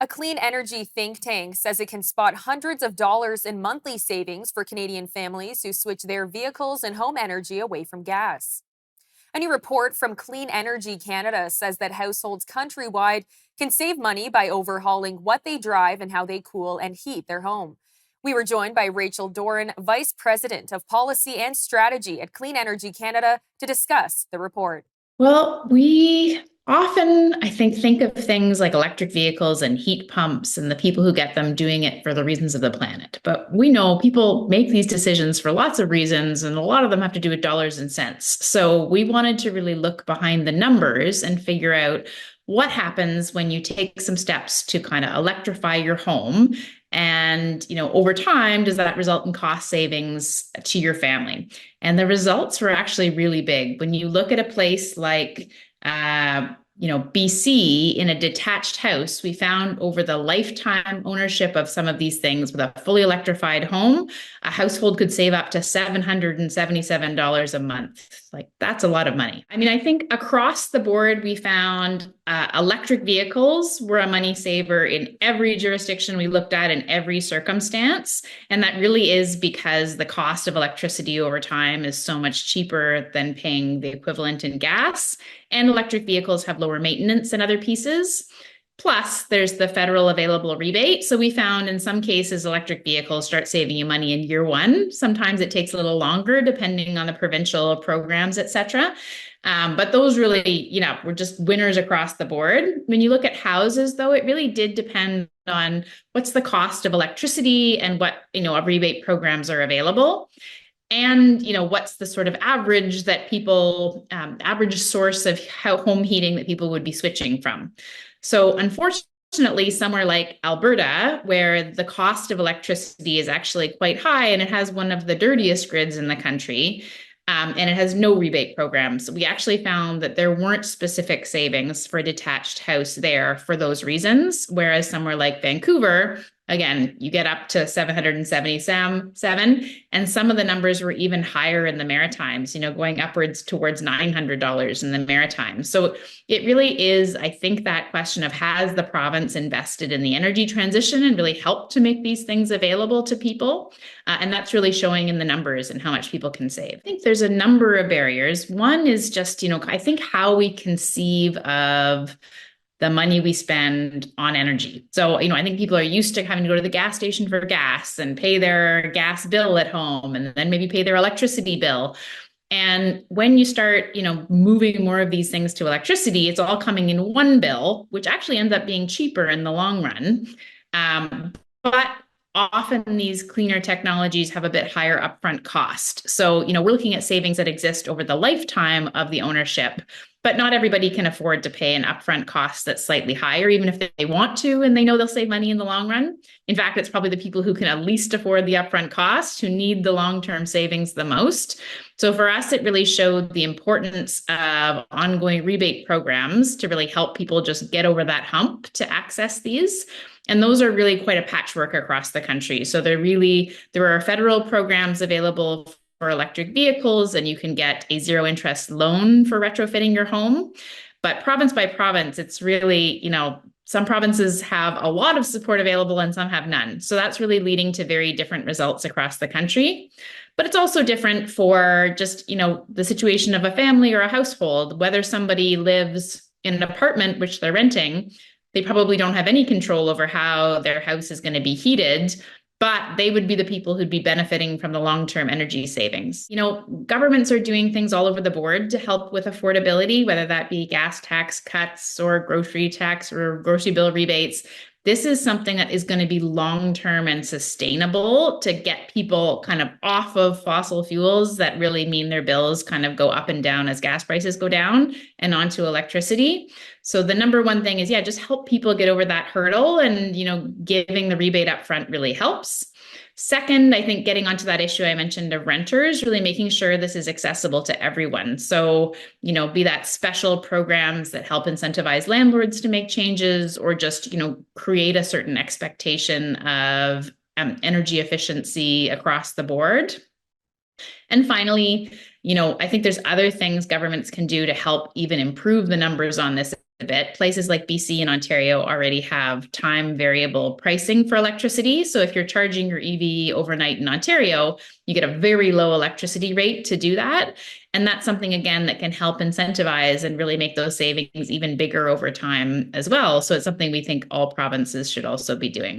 A clean energy think tank says it can spot hundreds of dollars in monthly savings for Canadian families who switch their vehicles and home energy away from gas. A new report from Clean Energy Canada says that households countrywide can save money by overhauling what they drive and how they cool and heat their home. We were joined by Rachel Doran, Vice President of Policy and Strategy at Clean Energy Canada, to discuss the report. Well, we often, I think of things like electric vehicles and heat pumps and the people who get them doing it for the reasons of the planet. But we know people make these decisions for lots of reasons, and a lot of them have to do with dollars and cents. So we wanted to really look behind the numbers and figure out what happens when you take some steps to kind of electrify your home. And, over time, does that result in cost savings to your family? And the results were actually really big. When you look at a place like, BC in a detached house, we found over the lifetime ownership of some of these things with a fully electrified home, a household could save up to $777 a month. Like, that's a lot of money. I mean, I think across the board, we found electric vehicles were a money saver in every jurisdiction we looked at in every circumstance. And that really is because the cost of electricity over time is so much cheaper than paying the equivalent in gas. And electric vehicles have lower maintenance than other pieces. Plus, there's the federal available rebate. So we found in some cases, electric vehicles start saving you money in year one. Sometimes it takes a little longer, depending on the provincial programs, et cetera. But those really, were just winners across the board. When you look at houses, though, it really did depend on what's the cost of electricity and what, rebate programs are available. And, what's the sort of average that people, average source of home heating that people would be switching from. So unfortunately, somewhere like Alberta, where the cost of electricity is actually quite high and it has one of the dirtiest grids in the country, and it has no rebate programs, we actually found that there weren't specific savings for a detached house there for those reasons. Whereas somewhere like Vancouver, again, you get up to 777, and some of the numbers were even higher in the Maritimes, going upwards towards $900 in the Maritimes. So it really is, I think, that question of, has the province invested in the energy transition and really helped to make these things available to people? And that's really showing in the numbers and how much people can save. I think there's a number of barriers. One is just, I think how we conceive of the money we spend on energy. So, I think people are used to having to go to the gas station for gas and pay their gas bill at home and then maybe pay their electricity bill. And when you start, moving more of these things to electricity, it's all coming in one bill, which actually ends up being cheaper in the long run. But often these cleaner technologies have a bit higher upfront cost. So, we're looking at savings that exist over the lifetime of the ownership, but not everybody can afford to pay an upfront cost that's slightly higher, even if they want to, and they know they'll save money in the long run. In fact, it's probably the people who can at least afford the upfront cost who need the long-term savings the most. So for us, it really showed the importance of ongoing rebate programs to really help people just get over that hump to access these. And those are really quite a patchwork across the country. So there are federal programs available for electric vehicles, and you can get a zero interest loan for retrofitting your home. But province by province, it's really, some provinces have a lot of support available and some have none. So that's really leading to very different results across the country. But it's also different for just, the situation of a family or a household, whether somebody lives in an apartment, which they're renting, they probably don't have any control over how their house is going to be heated, but they would be the people who'd be benefiting from the long-term energy savings. Governments are doing things all over the board to help with affordability, whether that be gas tax cuts or grocery tax or grocery bill rebates. This is something that is going to be long-term and sustainable to get people kind of off of fossil fuels that really mean their bills kind of go up and down as gas prices go down and onto electricity. So the number one thing is, just help people get over that hurdle, and, giving the rebate up front really helps. Second, I think getting onto that issue I mentioned of renters, really making sure this is accessible to everyone. So, be that special programs that help incentivize landlords to make changes, or just, create a certain expectation of energy efficiency across the board. And finally, I think there's other things governments can do to help even improve the numbers on this bit. Places like BC and Ontario already have time variable pricing for electricity. So if you're charging your EV overnight in Ontario, you get a very low electricity rate to do that. And that's something, again, that can help incentivize and really make those savings even bigger over time as well. So it's something we think all provinces should also be doing.